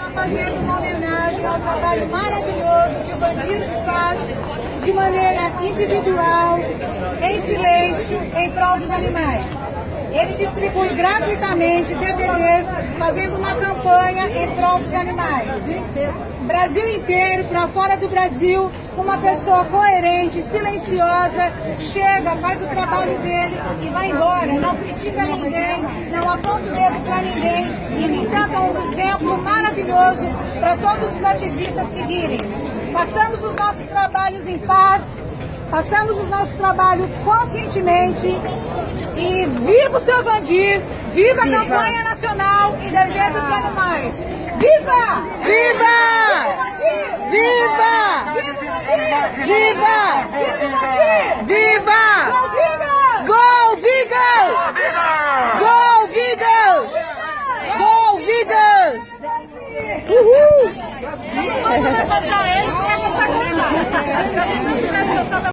está fazendo uma homenagem ao trabalho maravilhoso que o Bandido faz de maneira individual, em silêncio, em prol dos animais. Ele distribui gratuitamente DVDs, fazendo uma campanha em prol dos animais. Brasil inteiro, para fora do Brasil, uma pessoa coerente, silenciosa, chega, faz o trabalho dele e vai embora. Não critica ninguém, não aponta o dedo para ninguém e nos dá um exemplo maravilhoso para todos os ativistas seguirem. Façamos os nossos trabalhos em paz, façamos o nosso trabalho conscientemente e viva o seu Vandir, viva a campanha nacional em defesa dos animais. Viva! Viva! Viva! Viva! Viva! Viva! Viva! Go Vigor! Go Vigor! Go Vigor! Go Vigor! Uhul! Vamos levantar ele.